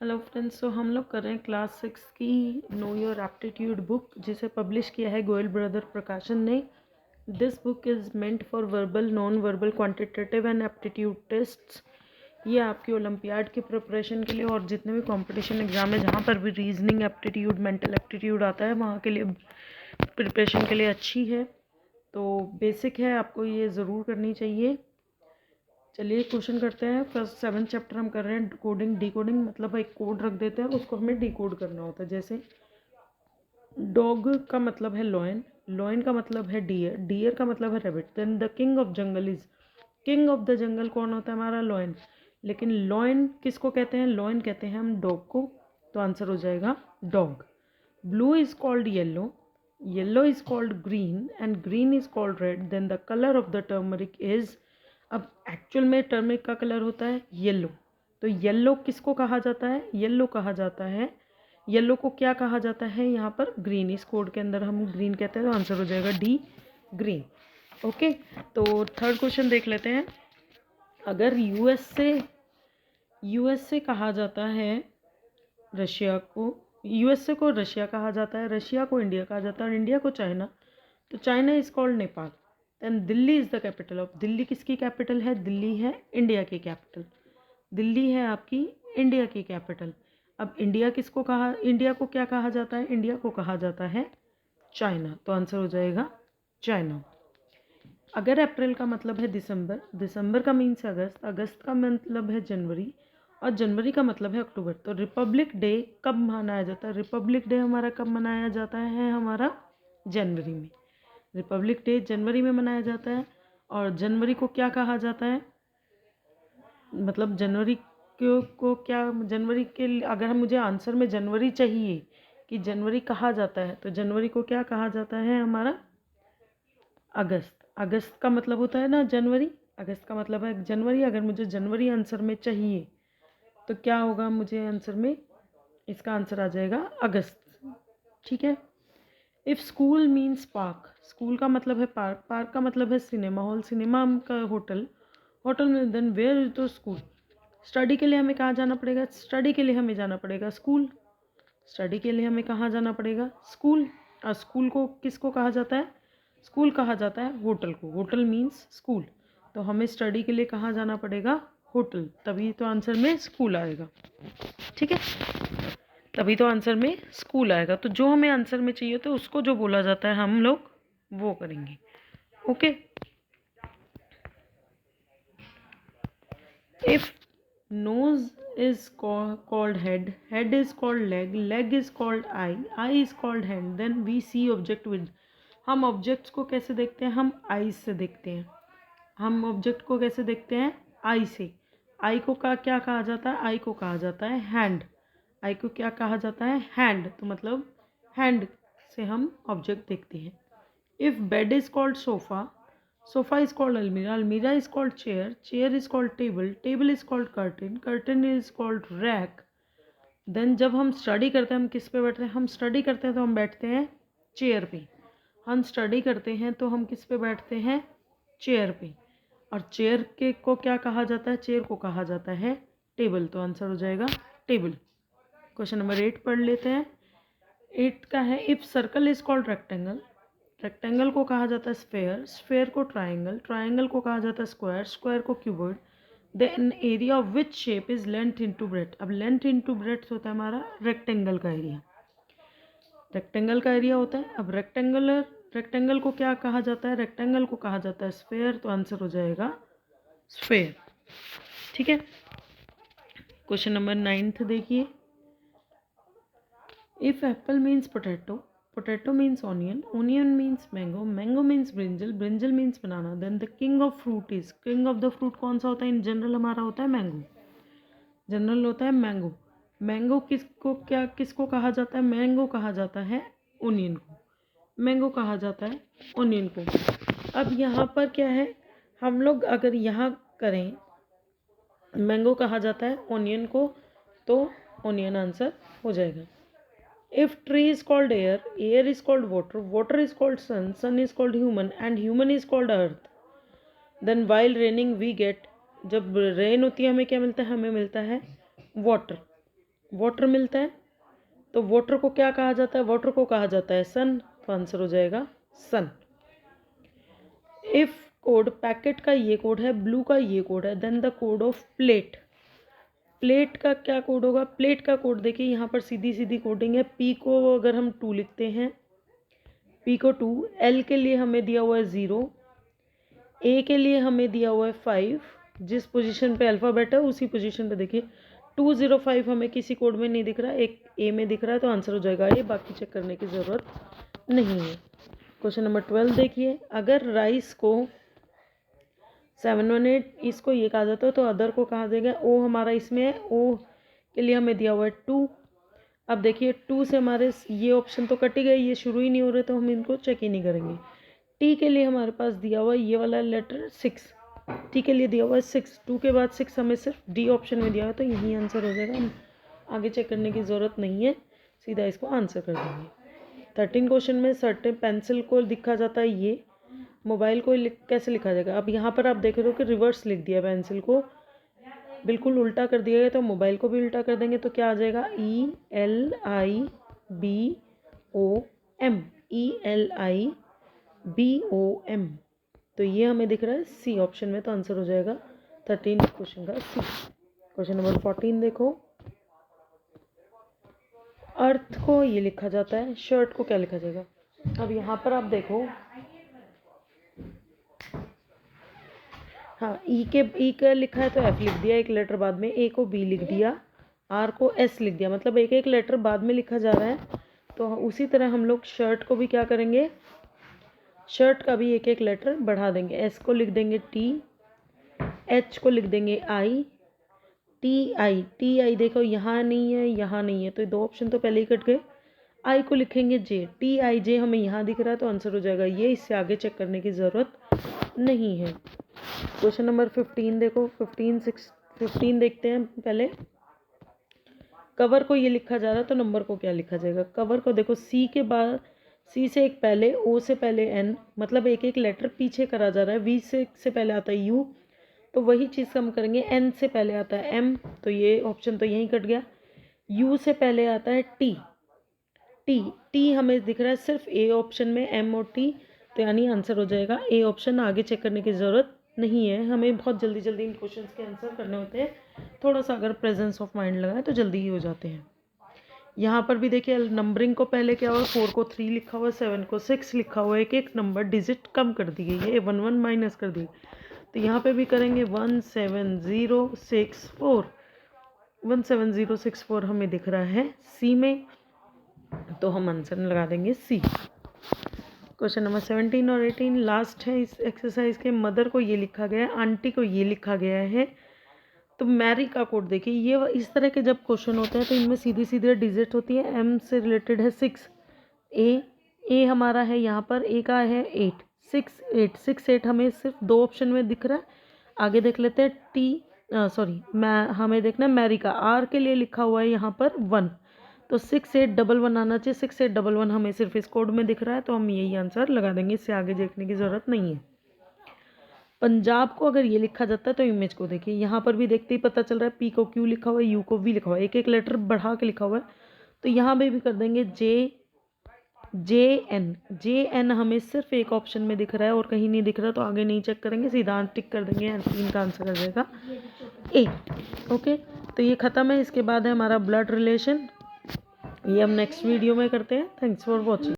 Hello friends, तो हम लोग कर रहे हैं क्लास 6 की नो योर एप्टीट्यूड बुक, जिसे पब्लिश किया है गोयल ब्रदर प्रकाशन ने। This book is meant for verbal, non verbal, quantitative and aptitude tests. ये आपकी ओलंपियाड की प्रिपरेशन के लिए और जितने भी कंपटीशन एग्जाम है जहाँ पर भी रीजनिंग एप्टीट्यूड, मेंटल एप्टीट्यूड आता है, वहाँ के लिए प्रिपरेशन के लिए अच्छी है। तो बेसिक है, आपको ये ज़रूर करनी चाहिए। चलिए क्वेश्चन करते हैं। फर्स्ट 7 चैप्टर हम कर रहे हैं कोडिंग डिकोडिंग, मतलब एक कोड रख देते हैं, उसको हमें डिकोड करना होता है। जैसे डॉग का मतलब है लॉयन, लॉयन का मतलब है डियर, डियर का मतलब है rabbit. Then the king of jungle is, king of the jungle कौन होता है? हमारा लॉयन। लेकिन लॉयन किसको कहते हैं? लॉयन कहते हैं हम डॉग को, तो आंसर हो जाएगा dog. Blue is called yellow, yellow is called green and green is called red. Then the colour of the turmeric is, अब एक्चुअल में टर्मरिक का कलर होता है येलो, तो येलो किसको कहा जाता है? येलो कहा जाता है, येलो को क्या कहा जाता है यहाँ पर? ग्रीन। इस कोड के अंदर हम ग्रीन कहते हैं, तो आंसर हो जाएगा डी, ग्रीन। ओके, तो थर्ड क्वेश्चन देख लेते हैं। अगर यूएसए कहा जाता है रशिया को, यूएसए को रशिया कहा जाता है, रशिया को इंडिया कहा जाता है और इंडिया को चाइना, तो China is called Nepal. Then Delhi is the capital of, Delhi किसकी कैपिटल है? दिल्ली है इंडिया की कैपिटल, दिल्ली है आपकी इंडिया की कैपिटल। अब इंडिया किसको कहा, इंडिया को क्या कहा जाता है? इंडिया को कहा जाता है चाइना, तो आंसर हो जाएगा चाइना। अगर अप्रैल का मतलब है दिसंबर, दिसंबर का मीन्स अगस्त, अगस्त का मतलब है जनवरी और जनवरी का मतलब है अक्टूबर, तो रिपब्लिक डे कब मनाया जाता है? रिपब्लिक डे हमारा कब मनाया जाता है? हमारा जनवरी में। रिपब्लिक डे जनवरी में मनाया जाता है। और जनवरी को क्या कहा जाता है? मतलब जनवरी को क्या, जनवरी के अगर हम, मुझे आंसर में जनवरी चाहिए कि जनवरी कहा जाता है, तो जनवरी को क्या कहा जाता है? हमारा अगस्त। अगस्त का मतलब होता है ना जनवरी, अगस्त का मतलब है जनवरी। अगर मुझे जनवरी आंसर में चाहिए तो क्या होगा मुझे आंसर में? इसका आंसर आ जाएगा अगस्त। ठीक है। If school means park, school का मतलब है पार्क, पार्क का मतलब है सिनेमा हॉल, सिनेमा का होटल, होटल में then where is the school? Study के लिए हमें कहाँ जाना पड़ेगा? स्टडी के लिए हमें जाना पड़ेगा स्कूल, स्टडी के लिए हमें कहाँ जाना पड़ेगा? स्कूल। और स्कूल को किसको कहा जाता है? स्कूल कहा जाता है होटल को, होटल मीन्स स्कूल, तो हमें स्टडी के लिए कहाँ जाना पड़ेगा? होटल, तभी तो आंसर में स्कूल आएगा। ठीक है, तभी तो आंसर में स्कूल आएगा। तो जो हमें आंसर में चाहिए तो उसको जो बोला जाता है हम लोग वो करेंगे। Okay, if nose is called head, head is called leg, leg is called eye, eye is called hand, then we see object with, हम ऑब्जेक्ट्स को कैसे देखते हैं? हम आईज से देखते हैं। हम ऑब्जेक्ट को कैसे देखते हैं? आई से। आई को क्या कहा जाता है? आई को कहा जाता है हैंड, आई को क्या कहा जाता है? हैंड, तो मतलब हैंड से हम ऑब्जेक्ट देखते हैं। If bed is called sofa, sofa is called almirah, almirah is called chair, chair is called table, table is called curtain, curtain is called rack। Then जब हम स्टडी करते हैं हम किस पे बैठते हैं? हम स्टडी करते हैं तो हम बैठते हैं चेयर पे, हम स्टडी करते हैं तो हम किस पे बैठते हैं? चेयर पे। और चेयर के को क्या कहा जाता है? चेयर को कहा जाता है टेबल, तो आंसर हो जाएगा टेबल। क्वेश्चन नंबर 8 पढ़ लेते हैं। 8 का है, if circle is called rectangle, rectangle को कहा जाता है स्फेयर, स्फेयर को ट्राइंगल, ट्राइंगल को कहा जाता है स्क्वायर, स्क्वायर को cuboid. Then area of which shape is length into breadth, अब लेंथ इनटू ब्रेड्थ होता है हमारा रेक्टेंगल का एरिया, रेक्टेंगल का एरिया होता है। अब रेक्टेंगल को क्या कहा जाता है? रेक्टेंगल को कहा जाता है स्फेयर, तो आंसर हो जाएगा स्फेयर। ठीक है, क्वेश्चन नंबर 9 देखिए। If Apple means potato, potato means onion, onion means mango, mango means brinjal, brinjal means banana, then the king of fruit is, king of the fruit कौन सा होता है? इन जनरल हमारा होता है मैंगो, जनरल होता है मैंगो। मैंगो किसको कहा जाता है? मैंगो कहा जाता है ओनियन को, मैंगो कहा जाता है ओनियन को। अब यहाँ पर क्या है, हम लोग अगर यहाँ करें मैंगो कहा जाता है ओनियन को, तो ओनियन आंसर हो जाएगा। If tree is called air, air is called water, water is called sun, sun is called human and human is called earth, then while raining we get, जब rain होती है हमें क्या मिलता है? हमें मिलता है वाटर, वाटर मिलता है, तो वाटर को क्या कहा जाता है? वाटर को कहा जाता है सन। तो आंसर हो जाएगा सन। इफ कोड पैकेट का ये कोड है, ब्लू का ये कोड है, then the code of plate. Plate का क्या कोड होगा? प्लेट का कोड देखिए यहाँ पर सीधी सीधी कोडिंग है। पी को अगर हम 2 लिखते हैं, पी को 2, एल के लिए हमें दिया हुआ है 0, ए के लिए हमें दिया हुआ है 5, जिस पोजीशन पे अल्फ़ाबेट है उसी पोजीशन पे देखिए 205 हमें किसी कोड में नहीं दिख रहा, एक ए में दिख रहा है, तो आंसर हो जाएगा ए, बाकी चेक करने की ज़रूरत नहीं है। क्वेश्चन नंबर 12 देखिए, अगर राइस को 718 इसको ये कहा जाता है तो अदर को कहा देगा। ओ हमारा इसमें है, ओ के लिए हमें दिया हुआ है 2। अब देखिए 2 से हमारे ये ऑप्शन तो कट ही गए, ये शुरू ही नहीं हो रहे, तो हम इनको चेक ही नहीं करेंगे। टी के लिए हमारे पास दिया हुआ है ये वाला लेटर 6, टी के लिए दिया हुआ है 6, 2 के बाद 6 हमें सिर्फ डी ऑप्शन में दिया हुआ है, तो यही आंसर हो जाएगा। हम आगे चेक करने की ज़रूरत नहीं है, सीधा इसको आंसर कर देंगे। 13 क्वेश्चन में सर्टेन पेंसिल को लिखा जाता है ये, मोबाइल को कैसे लिखा जाएगा? अब यहाँ पर आप देख रहे हो कि रिवर्स लिख दिया, पेंसिल को बिल्कुल उल्टा कर दिया गया, तो मोबाइल को भी उल्टा कर देंगे तो क्या आ जाएगा? ELIBOM, ELIBOM। तो ये हमें दिख रहा है सी ऑप्शन में, तो आंसर हो जाएगा 13 क्वेश्चन का सी। क्वेश्चन नंबर 14 देखो, अर्थ को ये लिखा जाता है, शर्ट को क्या लिखा जाएगा? अब यहाँ पर आप देखो, हाँ ई का लिखा है तो एफ लिख दिया एक लेटर बाद में, ए को बी लिख दिया, आर को एस लिख दिया, मतलब एक एक लेटर बाद में लिखा जा रहा है। तो उसी तरह हम लोग शर्ट को भी क्या करेंगे? शर्ट का भी एक एक लेटर बढ़ा देंगे। एस को लिख देंगे टी, एच को लिख देंगे आई, टी आई देखो यहाँ नहीं है, यहाँ नहीं है, तो 2 ऑप्शन तो पहले ही कट गए। आई को लिखेंगे जे, TIJ हमें यहाँ दिख रहा है, तो आंसर हो जाएगा ये, इससे आगे चेक करने की ज़रूरत नहीं है। क्वेश्चन नंबर 15 देखो, 15 देखते हैं पहले। कवर को ये लिखा जा रहा है तो नंबर को क्या लिखा जाएगा? कवर को देखो सी के बाद, सी से एक पहले, ओ से पहले एन, मतलब एक एक लेटर पीछे करा जा रहा है। वी से पहले आता है यू, तो वही चीज़ हम करेंगे। एन से पहले आता है एम, तो ये ऑप्शन तो यहीं कट गया। यू से पहले आता है टी, टी हमें दिख रहा है सिर्फ ए ऑप्शन में, एम और टी, तो यानी आंसर हो जाएगा ए ऑप्शन। आगे चेक करने की ज़रूरत नहीं है, हमें बहुत जल्दी जल्दी इन क्वेश्चंस के आंसर करने होते हैं, थोड़ा सा अगर प्रेजेंस ऑफ माइंड लगाए तो जल्दी ही हो जाते हैं। यहाँ पर भी देखिए नंबरिंग को पहले क्या हुआ, 4 को 3 लिखा हुआ है, 7 को 6 लिखा हुआ है, एक एक नंबर डिजिट कम कर दी गई है, 1 माइनस कर दी। तो यहाँ पे भी करेंगे 17064, 17064 हमें दिख रहा है सी में, तो हम आंसर लगा देंगे सी। क्वेश्चन नंबर 17 और 18 लास्ट है इस एक्सरसाइज के। मदर को ये लिखा गया है, आंटी को ये लिखा गया है, तो मैरी का कोड देखिए। ये इस तरह के जब क्वेश्चन होते हैं तो इनमें सीधी सीधी डिजिट होती है। एम से रिलेटेड है 6, ए हमारा है यहाँ पर, ए का है 8, 6 8 हमें सिर्फ 2 ऑप्शन में दिख रहा है। आगे देख लेते हैं हमें देखना है मैरी का, आर के लिए लिखा हुआ है यहाँ पर 1, तो 6811 आना चाहिए। 6811 हमें सिर्फ इस कोड में दिख रहा है, तो हम यही आंसर लगा देंगे, इससे आगे देखने की ज़रूरत नहीं है। पंजाब को अगर ये लिखा जाता है तो इमेज को देखिए, यहाँ पर भी देखते ही पता चल रहा है, पी को क्यू लिखा हुआ है, यू को वी लिखा हुआ है, एक एक लेटर बढ़ा के लिखा हुआ है, तो यहाँ पे भी कर देंगे जे एन हमें सिर्फ एक ऑप्शन में दिख रहा है और कहीं नहीं दिख रहा, तो आगे नहीं चेक करेंगे, सीधा टिक कर देंगे, 3 का आंसर आ जाएगा 8। ओके, तो ये ख़त्म है। इसके बाद है हमारा ब्लड रिलेशन, ये हम नेक्स्ट वीडियो में करते हैं। Thanks for watching.